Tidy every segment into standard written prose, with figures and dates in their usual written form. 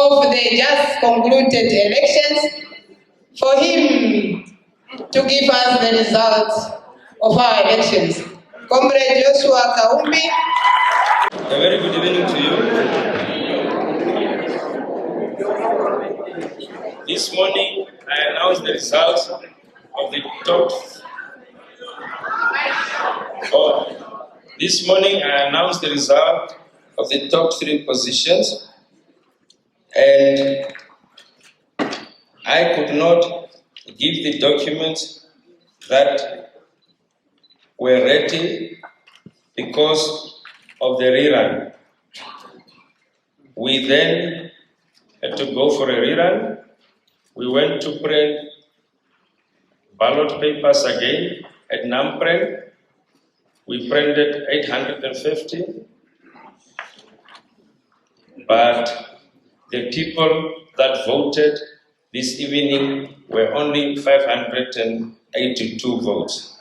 of the just concluded elections for him to give us the results of our elections. Comrade Joshua Kaumbi. A very good evening to you. This morning, I announced the results of the top. This morning, I announced the result of the top 3 positions, and I could not give the documents that were ready because of the rerun. We then had to go for a rerun. We went to print ballot papers again at Namprend. We printed 850, but the people that voted this evening were only 582 votes.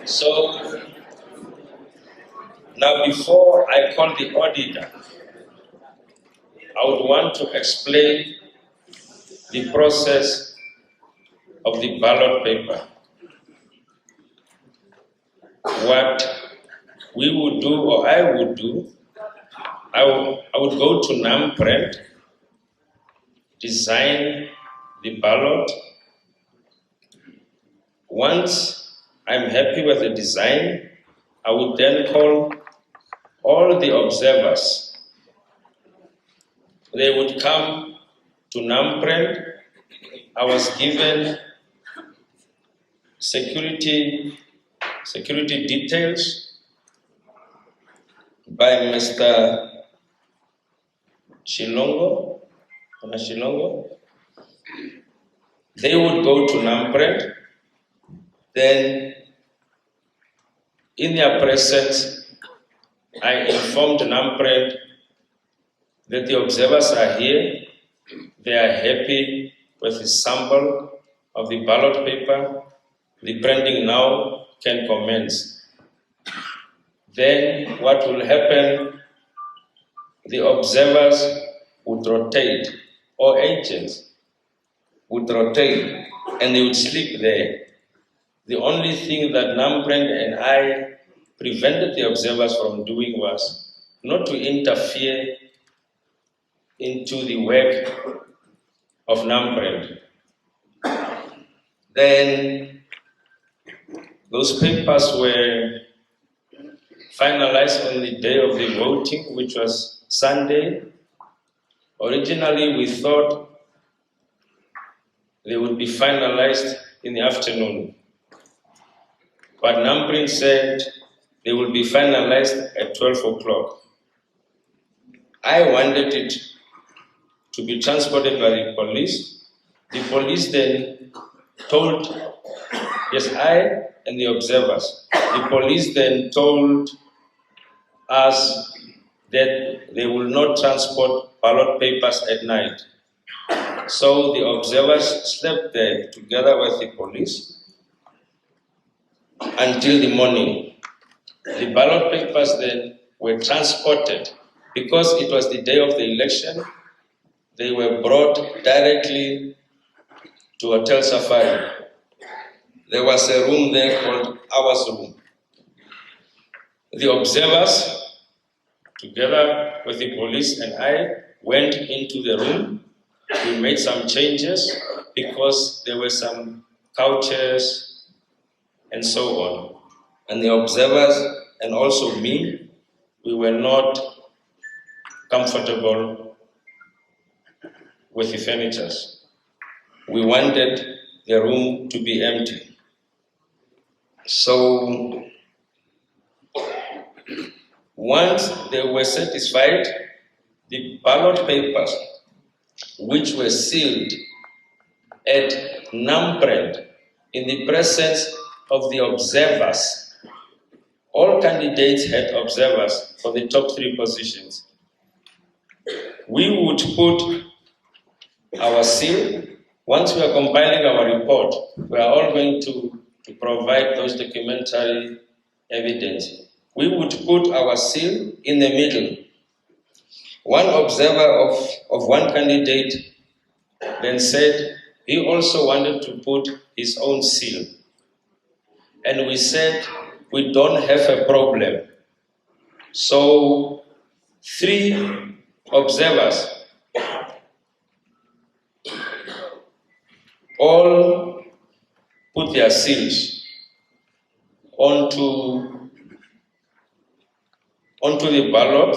So now, before I call the auditor, I would want to explain the process of the ballot paper. What we would do, or I would do, I would go to Namprend, design the ballot. Once I'm happy with the design, I would then call all the observers. They would come to Namprend. I was given security details by Mr. Shilongo. They would go to Namprend. Then, in their presence, I informed Namprend that the observers are here. They are happy with the sample of the ballot paper. The printing now can commence. Then what will happen, the observers would rotate, or agents would rotate, and they would sleep there. The only thing that Namprend and I prevented the observers from doing was not to interfere into the work of Namprend. Then those papers were finalized on the day of the voting, which was Sunday. Originally, we thought they would be finalized in the afternoon, but Namprend said they will be finalized at 12 o'clock. I wanted it to be transported by the police. The police then told, yes, I and the observers, the police then told us that they will not transport ballot papers at night. So the observers slept there together with the police until the morning. The ballot papers then were transported. Because it was the day of the election, they were brought directly to Hotel Safari. There was a room there called Ours Room. The observers, together with the police and I, went into the room. We made some changes because there were some couches and so on. And the observers, and also me, we were not comfortable with the furniture. We wanted the room to be empty. So once they were satisfied, the ballot papers, which were sealed at Namprend in the presence of the observers, all candidates had observers for the top 3 positions. We would put our seal. Once we are compiling our report, we are all going to to provide those documentary evidence. We would put our seal in the middle. One observer of one candidate then said he also wanted to put his own seal. And we said, we don't have a problem. So 3 observers all put their seals onto the ballot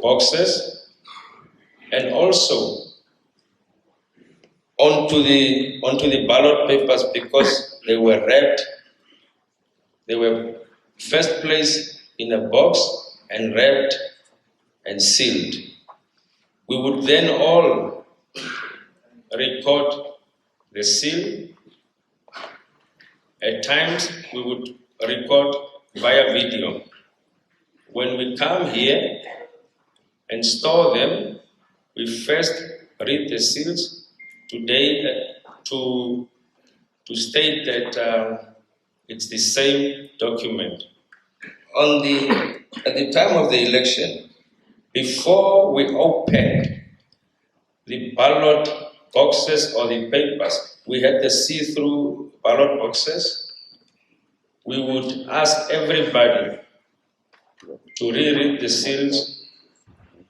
boxes and also onto the ballot papers because they were wrapped. They were first placed in a box and wrapped and sealed. We would then all record the seal. At times we would record via video. When we come here and store them, we first read the seals today to state that it's the same document. At the time of the election, before we opened the ballot boxes or the papers, we had the see-through ballot boxes. We would ask everybody to reread the seals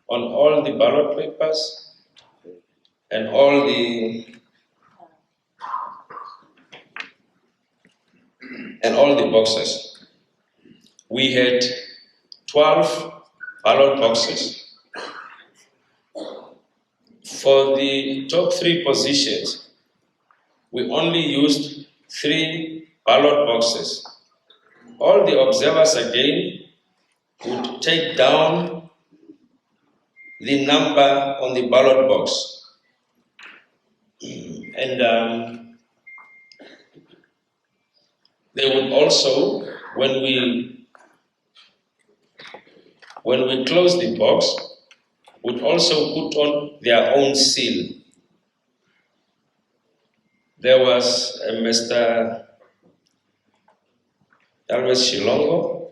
on all the ballot papers and all the boxes. We had 12 ballot boxes. For the top 3 positions, we only used 3 ballot boxes. All the observers again would take down the number on the ballot box. And they would also, when we close the box, would also put on their own seal. There was Mr. Always Shilongo,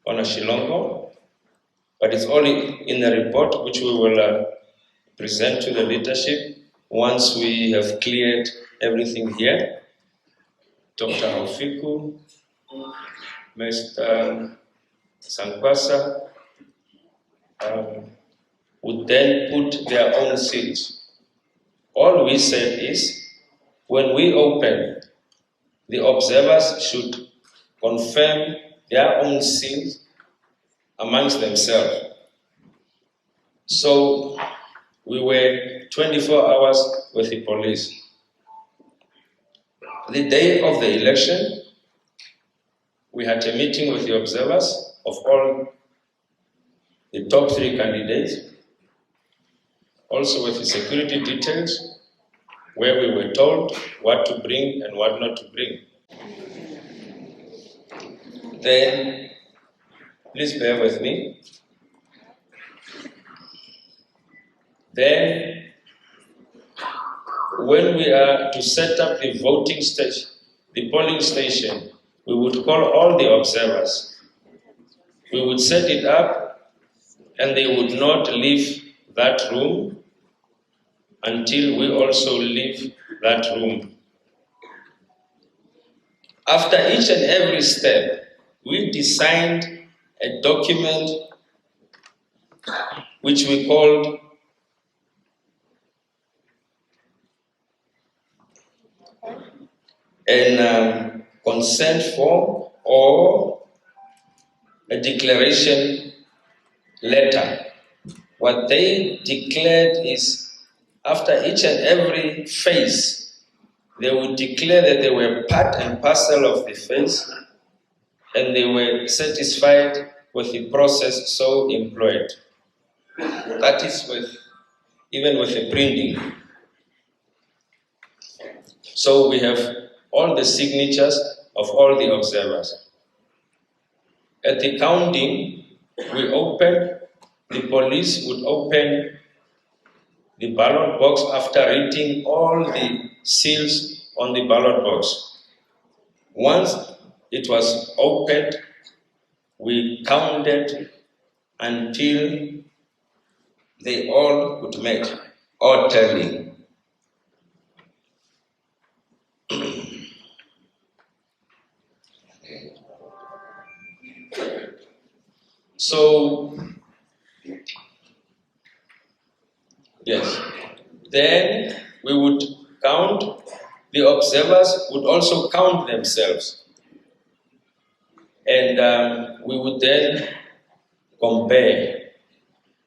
Ona Shilongo, but it's only in the report which we will present to the leadership once we have cleared everything here. Dr. Aufiku, Mr. Sankwasa would then put their own seals. All we said is, when we open, the observers should confirm their own seals amongst themselves. So we were 24 hours with the police. The day of the election, we had a meeting with the observers of all the top 3 candidates, also with the security details, where we were told what to bring and what not to bring. Then, please bear with me. Then, when we are to set up the voting station, the polling station, we would call all the observers. We would set it up and they would not leave that room until we also leave that room. After each and every step, we designed a document which we called a consent form or a declaration letter. What they declared is, after each and every phase, they would declare that they were part and parcel of the phase and they were satisfied with the process so employed. That is even with the printing. So we have all the signatures of all the observers. At the counting, the police would open the ballot box after reading all the seals on the ballot box. Once it was opened, we counted until they all could make all tallying. So, yes, then we would count, the observers would also count themselves. And we would then compare.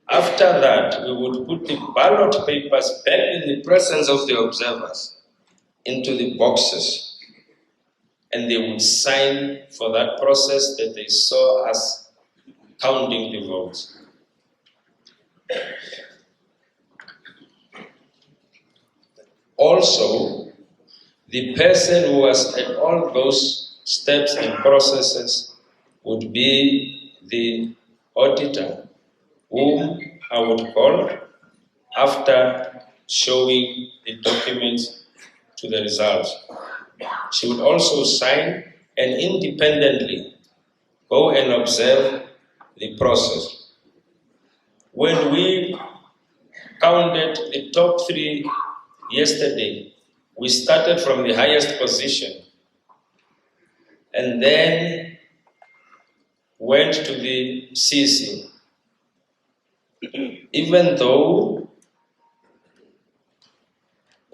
After that, we would put the ballot papers back in the presence of the observers into the boxes, and they would sign for that process that they saw us counting the votes. Also, the person who was at all those steps and processes would be the auditor, whom I would call after showing the documents to the results. She would also sign and independently go and observe the process. When we counted the top 3 yesterday, we started from the highest position and then went to the CC. Even though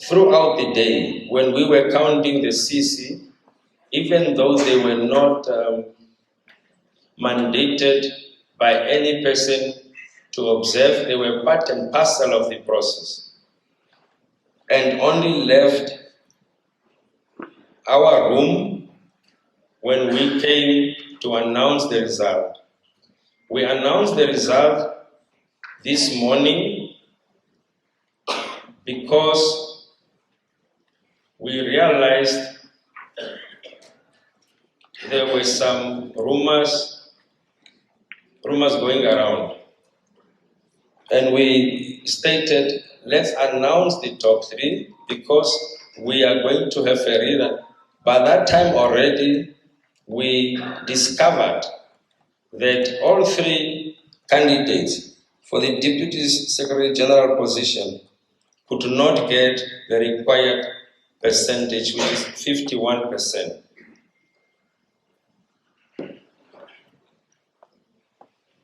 throughout the day, when we were counting the CC, even though they were not mandated by any person to observe, they were part and parcel of the process, and only left our room when we came to announce the result. We announced the result this morning because we realized there were some rumors going around. And we stated, let's announce the top 3 because we are going to have a rerun. By that time already, we discovered that all 3 candidates for the Deputy Secretary General position could not get the required percentage, which is 51%.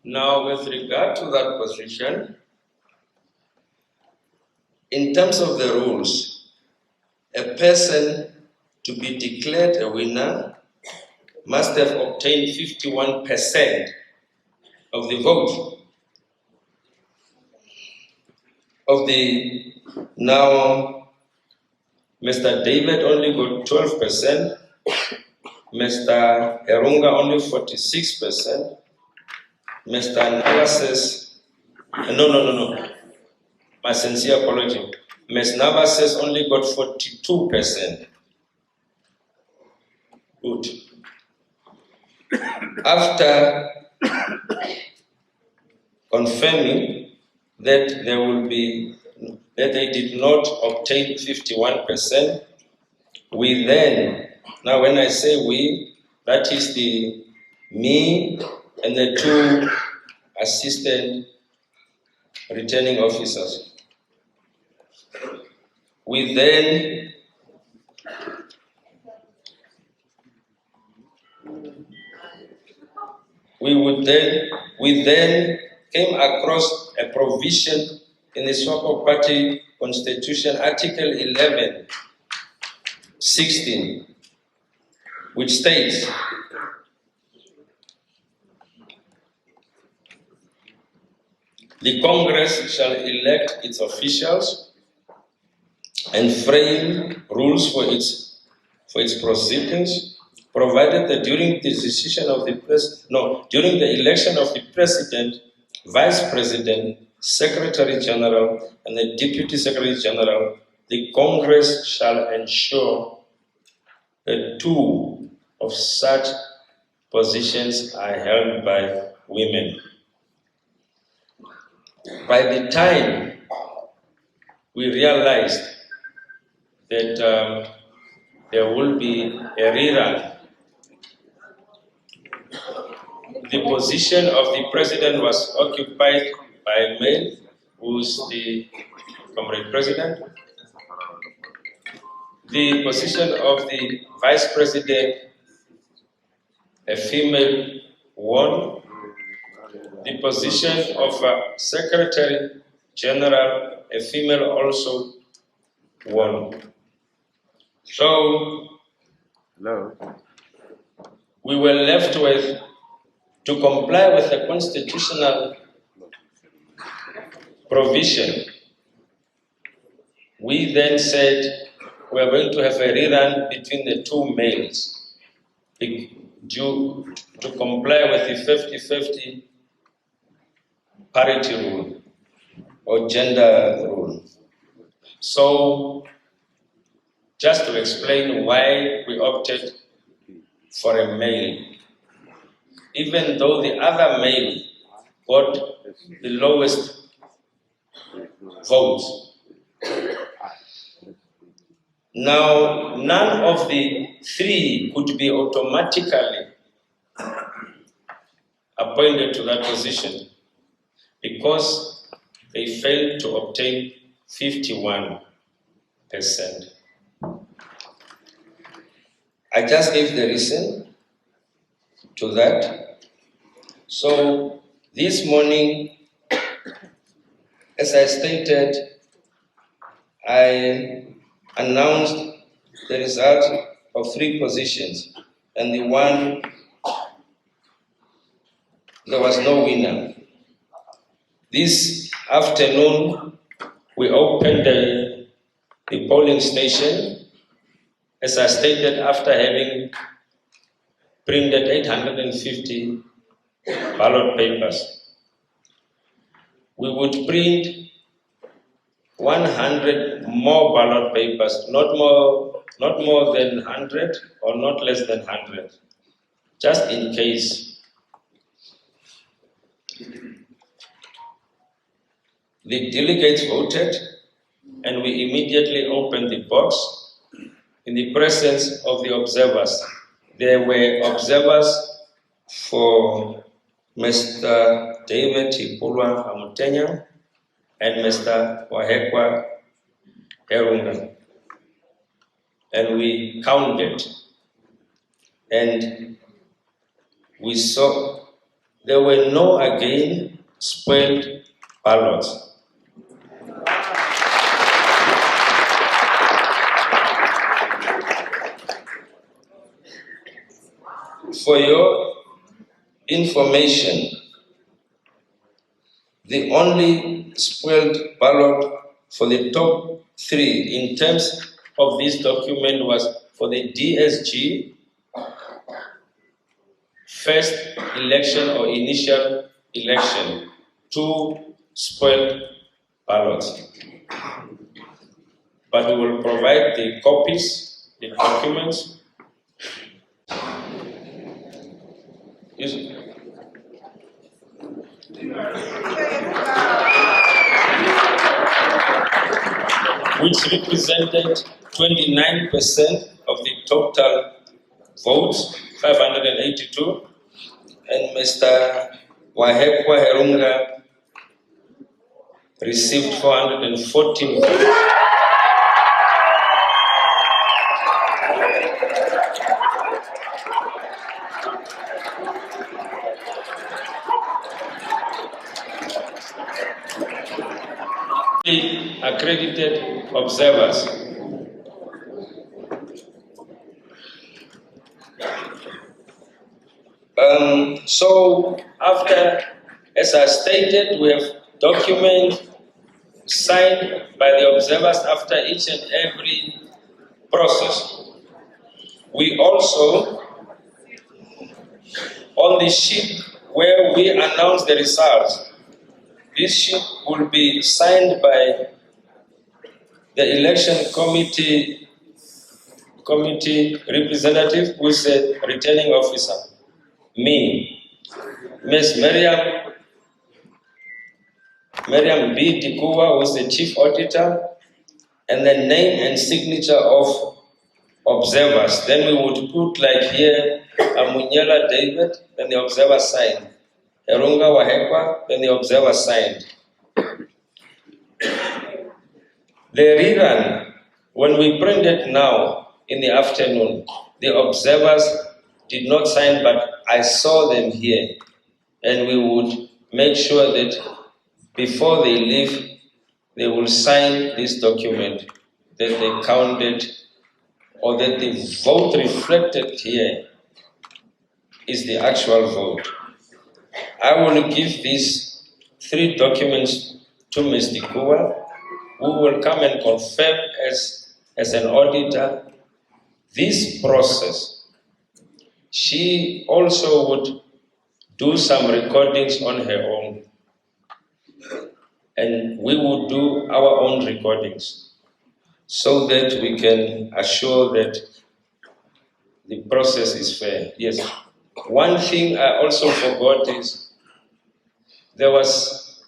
Now, with regard to that position, in terms of the rules, a person to be declared a winner must have obtained 51% of the vote. Now, Mr. David only got 12%, Mr. Herunga only 46%, Mr. Navas no. My sincere apology. Ms. Navas only got 42%. Good. After confirming that they did not obtain 51%, we then, now when I say we, that is me and the 2 assistant returning officers. We then came across a provision in the SWAPO Party Constitution, Article 11:16, which states, the Congress shall elect its officials and frame rules for its proceedings, provided that during the election of the President, Vice President, Secretary General, and the Deputy Secretary General, the Congress shall ensure that 2 of such positions are held by women. By the time we realized that there will be a rerun the position of the president was occupied by a male, who's the comrade president. The position of the vice president, a female, won. The position of a secretary general, a female, also won. So we were left with to comply with the constitutional provision. We then said we are going to have a rerun between the two males due to comply with the 50-50 parity rule or gender rule. So, just to explain why we opted for a male, even though the other male got the lowest votes. Now, none of the three could be automatically appointed to that position because they failed to obtain 51%. I just gave the reason to that. So this morning, as I stated, I announced the result of 3 positions, and the one, there was no winner. This afternoon, we opened the polling station, as I stated, after having printed 850 ballot papers. We would print 100 more ballot papers, not more than 100 or not less than 100, just in case. The delegates voted, and we immediately opened the box in the presence of the observers. There were observers for Mr. David Ipulwa Hamutenya and Mr. Wahekwa Herunga. And we counted, and we saw there were no again spoiled ballots. For your information, the only spoiled ballot for the top 3 in terms of this document was for the DSG first election or initial election, 2 spoiled ballots. But we will provide the copies, the documents. Which represented 29% of the total votes, 582, and Mr. Wahekwa Herunga received 414 votes. Accredited observers. So after, as I stated, we have documents signed by the observers after each and every process. We also, on the sheet where we announce the results, this sheet will be signed by the election committee representative, who is a returning officer, me, Ms. Miriam B. Dikuwa, who is the chief auditor, and the name and signature of observers. Then we would put like here Amunyela David, then the observer signed. Erunga Wahekwa, then the observer signed. The rerun, when we printed now in the afternoon, the observers did not sign, but I saw them here. And we would make sure that before they leave, they will sign this document that they counted or that the vote reflected here is the actual vote. I will give these 3 documents to Ms. Dikua, who will come and confirm as an auditor this process. She also would do some recordings on her own, and we would do our own recordings so that we can assure that the process is fair. Yes. One thing I also forgot is there was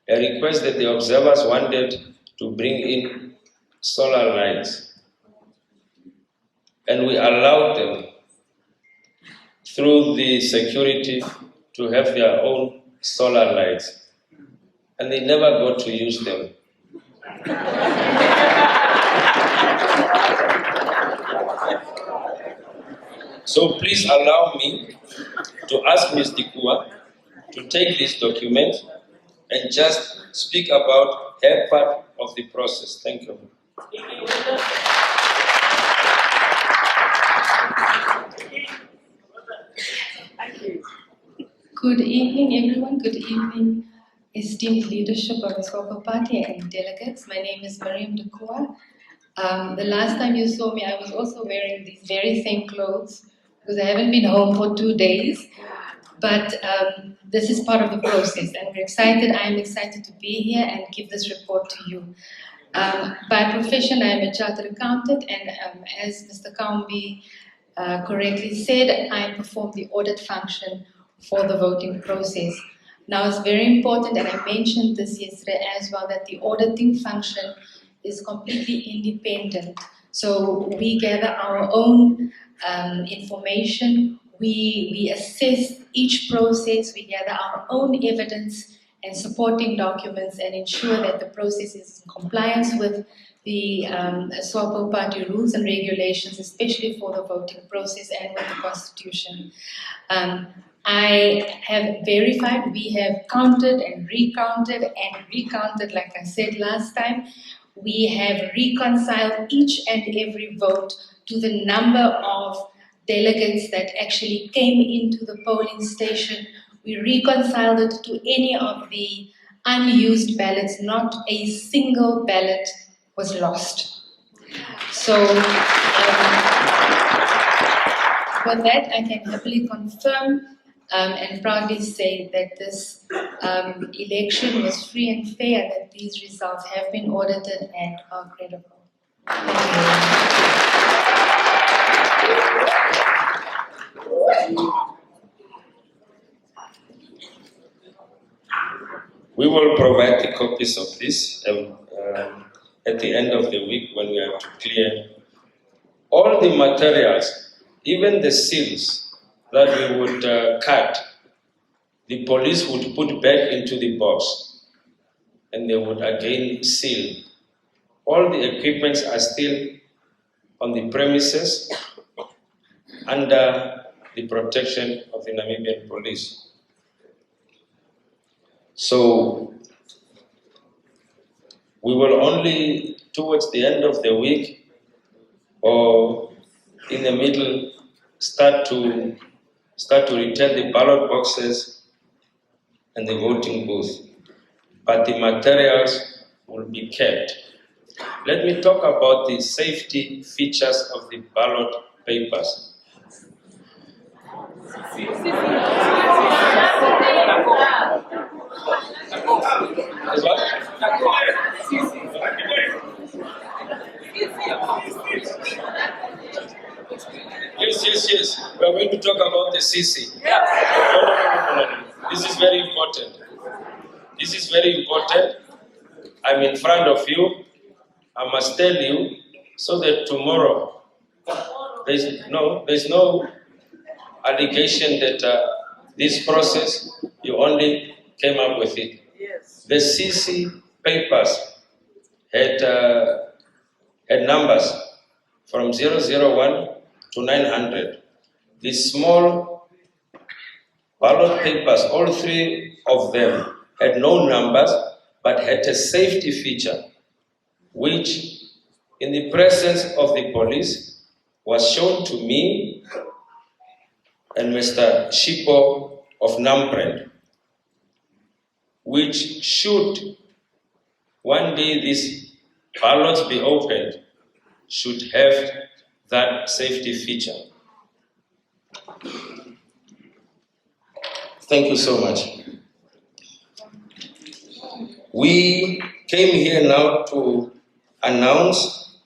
a request that the observers wanted to bring in solar lights, and we allowed them through the security to have their own solar lights, and they never got to use them. So please allow me to ask Ms. Dikua to take this document and just speak about her part of the process. Thank you. Good evening, everyone. Good evening, esteemed leadership of the SWAPO Party and delegates. My name is Mariam Dikua. The last time you saw me, I was also wearing these very same clothes because I haven't been home for 2 days. But this is part of the process, and we're excited. I am excited to be here and give this report to you. By profession, I am a chartered accountant, and as Mr. Kaumbi correctly said, I perform the audit function for the voting process. Now, it's very important, and I mentioned this yesterday as well, that the auditing function is completely independent. So we gather our own information. We assess each process, we gather our own evidence and supporting documents and ensure that the process is in compliance with the SWAPO Party rules and regulations, especially for the voting process and with the Constitution. I have verified, we have counted and recounted, like I said last time. We have reconciled each and every vote to the number of delegates that actually came into the polling station. We reconciled it to any of the unused ballots. Not a single ballot was lost. So with that, I can happily confirm and proudly say that this election was free and fair, and that these results have been audited and are credible. We will provide the copies of this at the end of the week when we have to clear all the materials, even the seals that we would cut. The police would put back into the box and they would again seal. All the equipments are still on the premises under the protection of the Namibian police. So we will only, towards the end of the week or in the middle, start to return the ballot boxes and the voting booth. But the materials will be kept. Let me talk about the safety features of the ballot papers. Yes. We are going to talk about the CC. No. This is very important. This is very important. I'm in front of you. I must tell you so that tomorrow there's no allegation that this process, you only came up with it. Yes. The CC papers had numbers from 001 to 900. The small ballot papers, all three of them, had no numbers, but had a safety feature, which in the presence of the police was shown to me and Mr. Shipo of Namprend, which should one day these ballots be opened, should have that safety feature. Thank you so much. We came here now to announce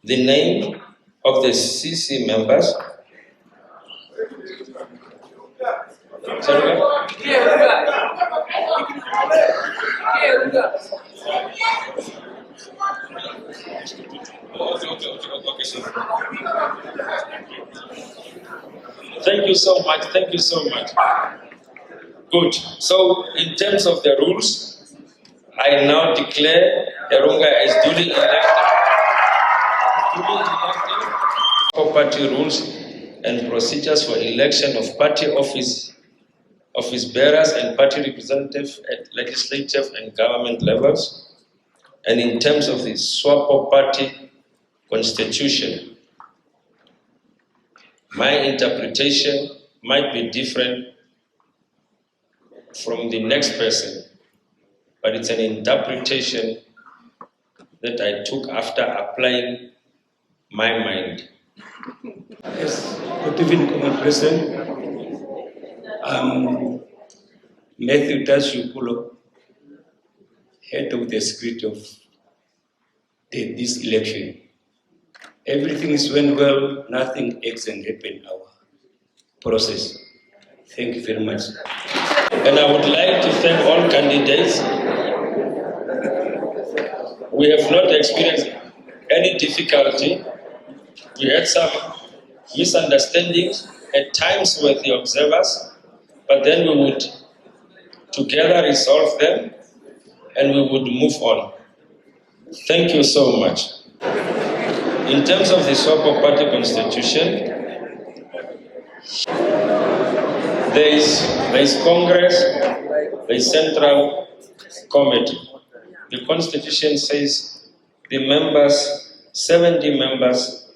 the name of the CC members. Sorry? Thank you so much. Thank you so much. Good. So, in terms of the rules, I now declare Erunga as duly elected. SWAPO Party rules and procedures for election of party office bearers and party representatives at legislative and government levels, and in terms of the SWAPO Party Constitution. My interpretation might be different from the next person, but it's an interpretation that I took after applying my mind. Yes, good evening, Common President. Matthew Tashupulo, head of the secretary of this election. Everything is went well, nothing excellent happened in our process. Thank you very much. And I would like to thank all candidates. We have not experienced any difficulty. We had some misunderstandings at times with the observers, but then we would together resolve them and we would move on. Thank you so much. In terms of the SWAPO Party Constitution, there is Congress, there is Central Committee. The Constitution says the members, 70 members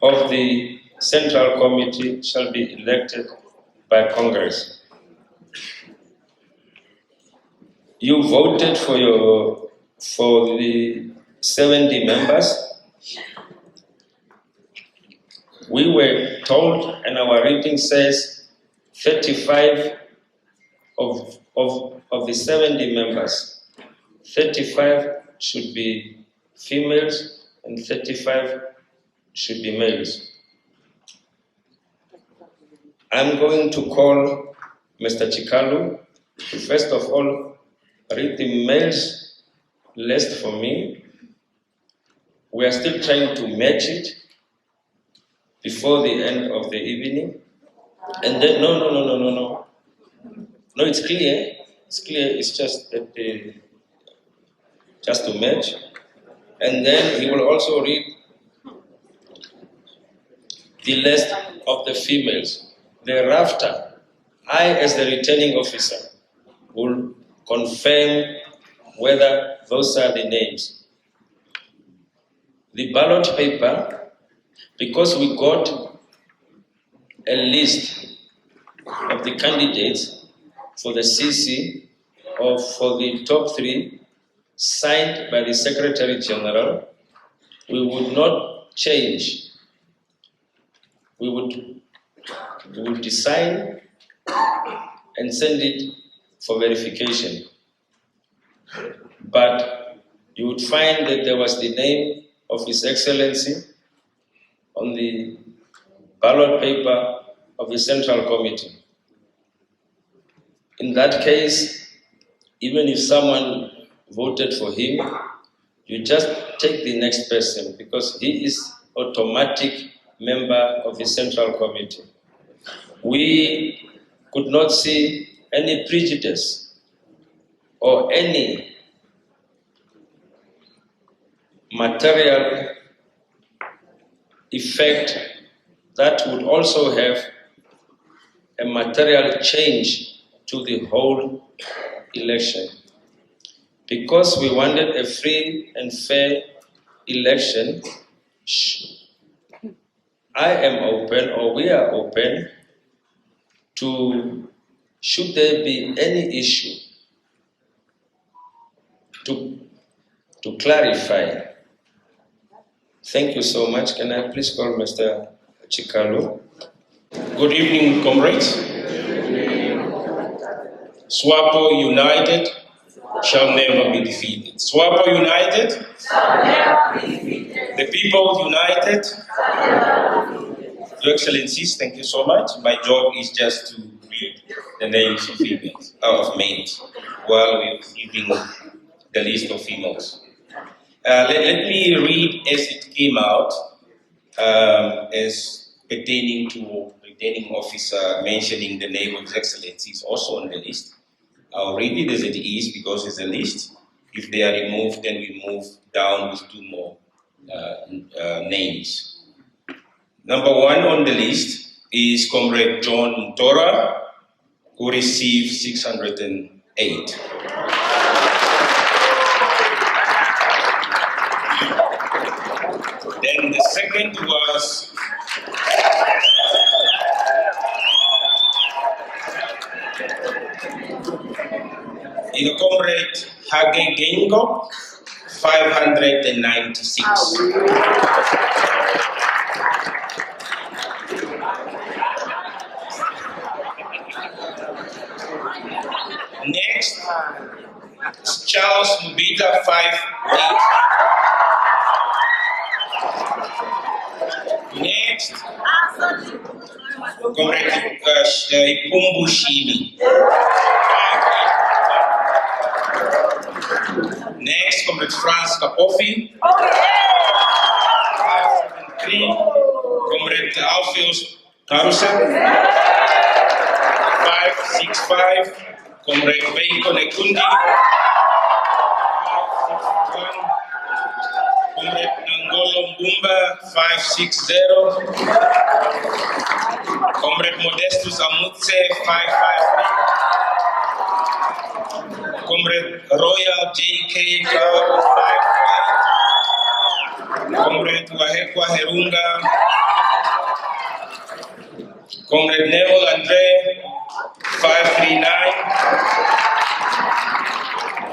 of the Central Committee shall be elected by Congress. You voted for the 70 members. We were told, and our reading says, 35 of the 70 members, 35 should be females and 35 should be males. I'm going to call Mr. Chikalu to first of all read the males list for me. We are still trying to match it before the end of the evening. And then, no, it's clear. It's clear, it's just that just to match. And then he will also read the list of the females. Thereafter, I, as the returning officer, will confirm whether those are the names. The ballot paper, because we got a list of the candidates for the CC or for the top 3 signed by the Secretary General, we would not change. We would design and send it for verification. But you would find that there was the name of His Excellency on the ballot paper of the Central Committee. In that case, even if someone voted for him, you just take the next person because he is automatic member of the Central Committee. We could not see any prejudice or any material effect that would also have a material change to the whole election. Because we wanted a free and fair election, I am open, or we are open, to, should there be any issue, to clarify. Thank you so much. Can I please call Mr. Chikalo? Good evening, comrades. SWAPO United shall never be defeated. SWAPO United shall never be defeated. The people united. Your Excellencies, thank you so much. My job is just to read the names of females, of males, while we're giving the list of females. Let me read as it came out, as pertaining to Presiding Officer mentioning the name of His Excellency is also on the list. I'll read it as it is because it's a list. If they are removed, then we move down with two more names. Number one on the list is Comrade John Mutora, who received 608. Then the second was Comrade Hage Gengo, 596. Next, Charles Mubita, 580. Next, Comrade Ipumbu Shimi. Next, Comrade France Kapofi. 573. Comrade Alpheus Karusen. 565. Comrade Veiko Nekundi. 561. Comrade Nangolo Mbumba, 560. Comrade Modestus Amutse, 553. Comrade Royal JK Cloud, 558. Comrade Wahekwa Herunga. Comrade Neville Andre, 539.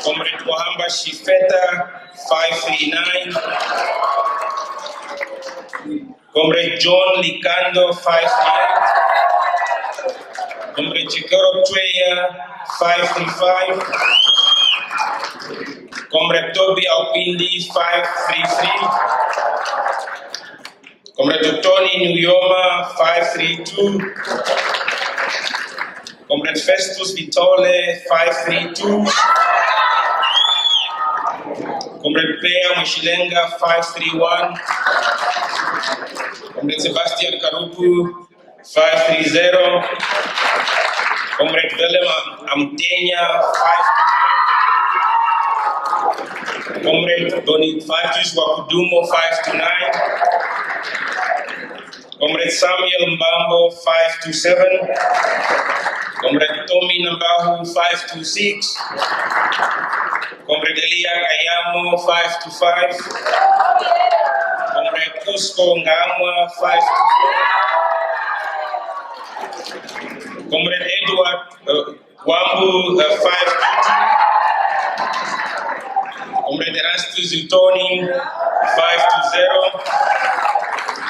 Comrade Wahamba Shifeta, 539. Comrade John Likando, 538. Comrade Chikoro Tweya, 535. Comrade Toby Alpindi, 533. Comrade Tony Nuyoma, 532. Comrade Festus Vitole, 532. Comrade Pea Moshilenga, 531. Comrade Sebastian Karupu, 530. Comrade Willem Amtenya, 529. Comrade Bonifacius Wakudumo, 529. Comrade Samuel Mbambo, 527. Comrade Tommy Nambahu, 526. Comrade Elia Kayamo, 525. Comrade Cusco Ngamwa, 524. Comrade Edward Wambu, 522. Comrade Erastus Zutoni, 520.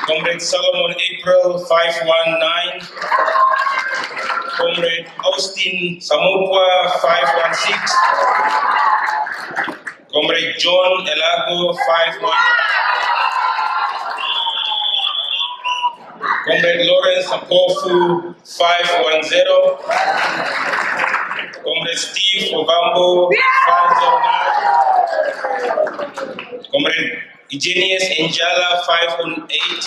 Comrade Solomon April, 519. Comrade Austin Samupwa, 516. Comrade John Elago, 519. Comrade Lawrence Apofu, 510. Comrade Steve Obambo, 509. Comrade Eugenius Njala, 508.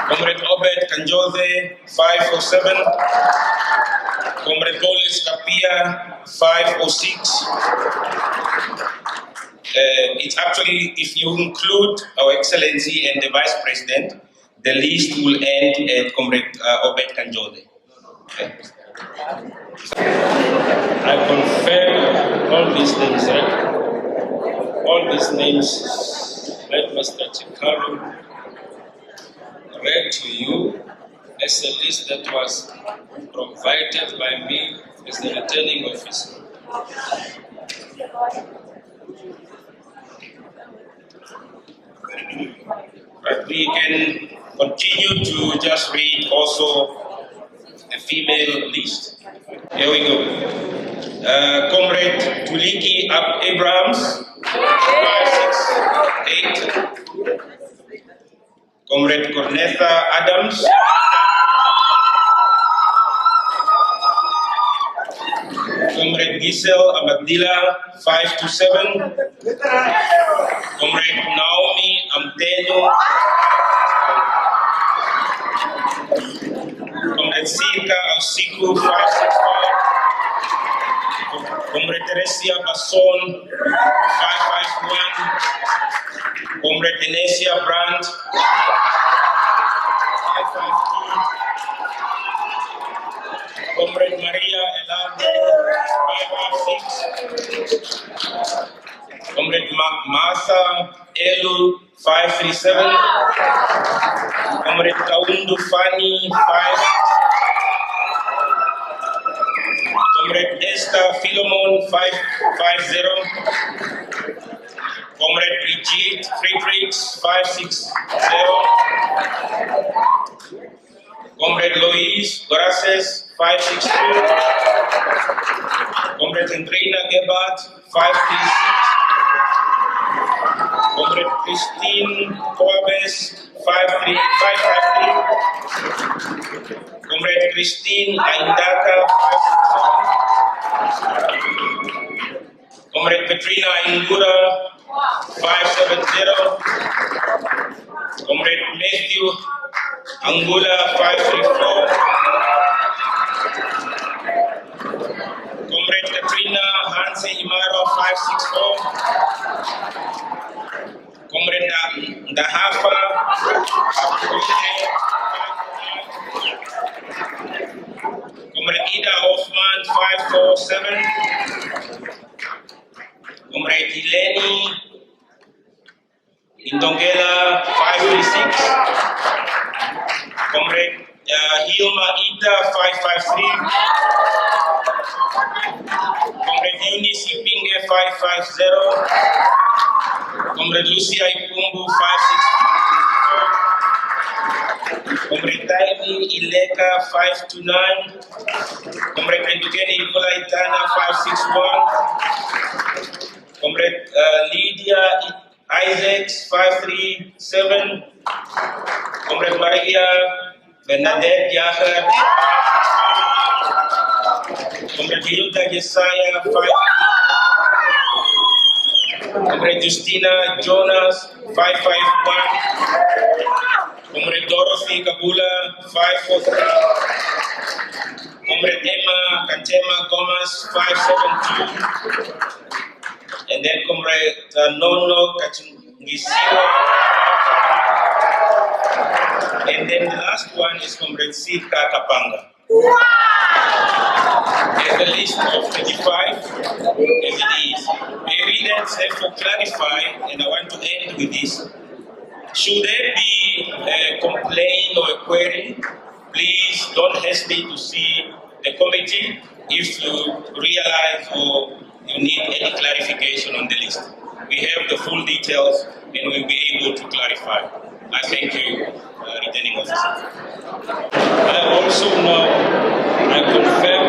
Comrade Obed Kanjove, 507. Comrade Bolis Kapia, 506. It's actually, if you include Our Excellency and the Vice President, the list will end at Comrade Obed Kanjove. Okay. I confirm all these names, right? All these names that Mr. Chikaru read to you as a list that was provided by me as the returning officer. But we can continue to just read also the female list. Here we go. Comrade Tuliki Abrahams, 568. Comrade Cornetha Adams. Comrade Giselle Abadila, 527. Comrade Naomi Amteno. Comrade Sika Ausiku, 565. Comrade Teresia Basson, 551. Comrade Denesia Brandt, 552. Comrade Maria Elado, 556. Comrade Martha Elu, 537. Comrade Kaundu Fani, 5. Comrade Esther Philemon, 550. Comrade Brigitte Friedrichs, 560. Comrade Louise Goraces, 562. Comrade Andrina Gebhardt, 536. Comrade Christine Coabes, 553. Comrade Christine Aindaka, 567. Comrade Katrina Ingura, 570. Comrade Matthew Angula, 534. Comrade Katrina Hansen Imaro, 564. Comrade Dahafa Comrade Ida Hoffman, 547. Comrade Hileni Indongela, 536. Comrade Hilma Ida, 553. Comrade Eunice Ipinge, 550. Comrade Lucia Ipumbu, 564. Comrade Taini Ileka, 529. Comrade Pendukeni Ikola Itana, 561. Comrade Lydia Isaacs, 537. Comrade Maria Bernadette Yaher. Comrade Hilda Yesaya, 5. Comrade Justina Jonas, 551. Comrade Dorothy Kabula, 543. Comrade Emma Kantema Gomez, 572. And then Comrade Nono Kachungisiwa. And then the last one is Comrade Sika Kapanga. As the list of 25 as it is. The evidence therefore clarify, and I want to end with this. Should there be a complaint or a query, please don't hesitate to see the committee if you realize or you need any clarification on the list. We have the full details and we'll be able to clarify. I thank you, Returning Officer. I also know, I confirm,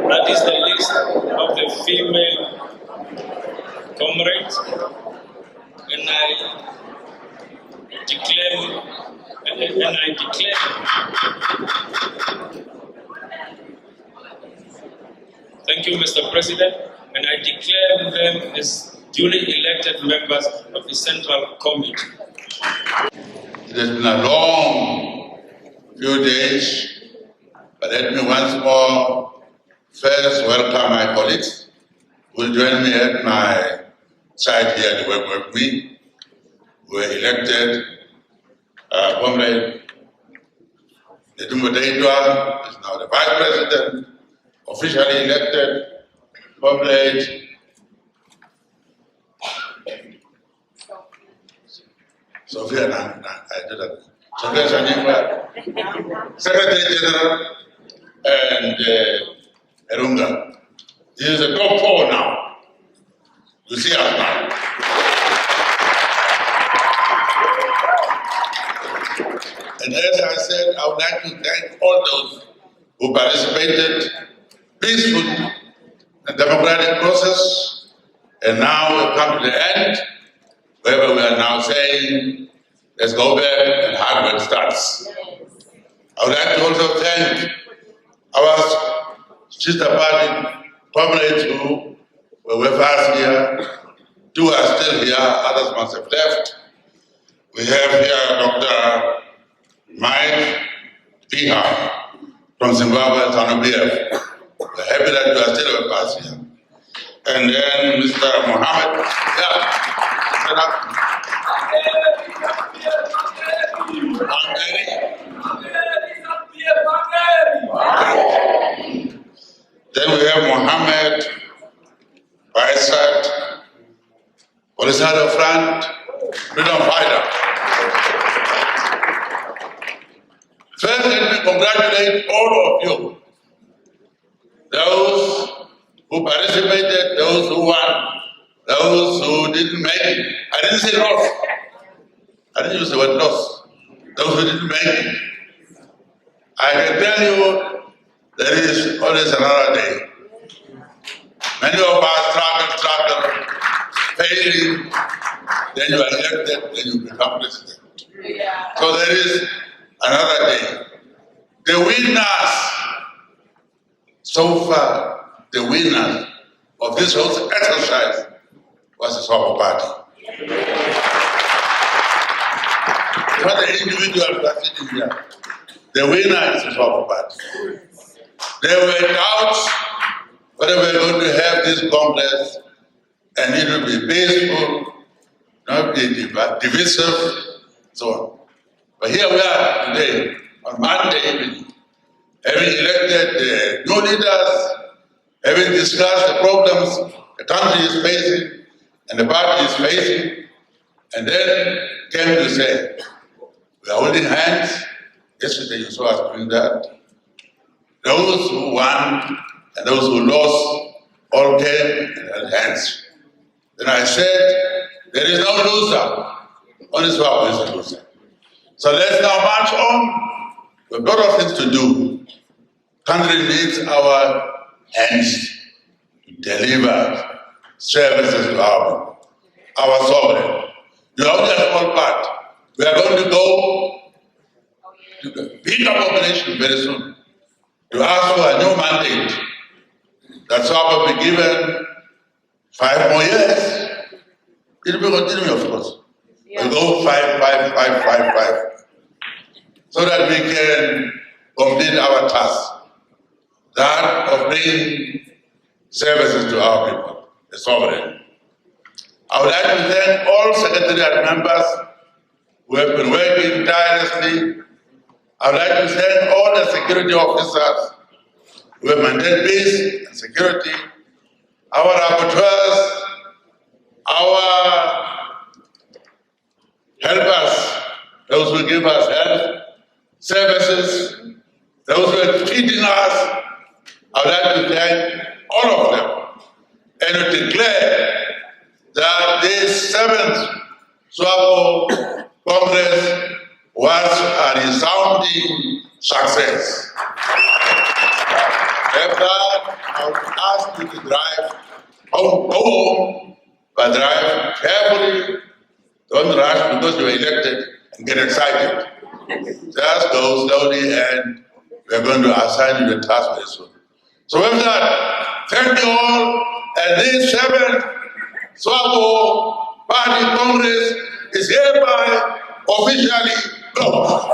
that is the list of the female comrades, and I declare, thank you, Mr. President, and I declare them as duly elected members of the Central Committee. It has been a long few days, but let me once more first welcome my colleagues who will join me at my side here to work with me. We were elected. Comrade Nedumbo Deidwa is now the Vice President, officially elected. Comrade Sophia Shanyimba, Secretary General, and Erunga. This is the top four now. You see us now. And as I said, I would like to thank all those who participated peacefully in the democratic process. And now we've come to the end, where we are now saying, let's go back and hard work starts. I would like to also thank our sister party comrades who were with us here. Two are still here, others must have left. We have here Dr. Mike Piha from Zimbabwe, Namibians. We're happy that you are still with us here. And then Mr. Mohammed, Then we have Mohammed Baisat, Polisario Front, freedom fighter. First, let me congratulate all of you, those who participated, those who won, those who didn't make it. I didn't say lost. I didn't use the word lost. Those who didn't make it. I can tell you, there is always another day. Many of us struggle, failing, then you are elected, then you become president. Yeah. So there is another day. The winners, so far, the winners of this whole exercise was the SWAPO Party. Not the individual that sitting here. The winner is the SWAPO Party. There were doubts whether we were going to have this Congress and it will be peaceful, not be divisive, so on. But here we are today, on Monday evening, having elected new leaders, having discussed the problems the country is facing and the party is facing, and then came to say, we are holding hands. Yesterday you saw us doing that. Those who won and those who lost all came and held hands. Then I said, there is no loser, only SWAPO is a loser. So let's now march on. We have a lot of things to do. Country needs our hands to deliver services to our people, our sovereign. You are only a small part. We are going to go to the bigger population very soon to ask for a new mandate. That's why we'll be given 5 more years. It will be continuing, of course. Yeah. We'll go 5. So that we can complete our task, that of bringing services to our people, the sovereign. I would like to thank all secretariat members who have been working tirelessly. I would like to thank all the security officers who have maintained peace and security, our rapporteurs, our helpers, those who give us help, services, those who are feeding us. I would like to thank all of them and to declare that this 7th SWAPO Congress was a resounding success. After that, I would ask you to drive home, go home, but drive carefully. Don't rush because you were elected and get excited. Just go slowly and we're going to assign you the task very soon. So with that, thank you all. And this 7th SWAPO Party Congress is hereby officially closed.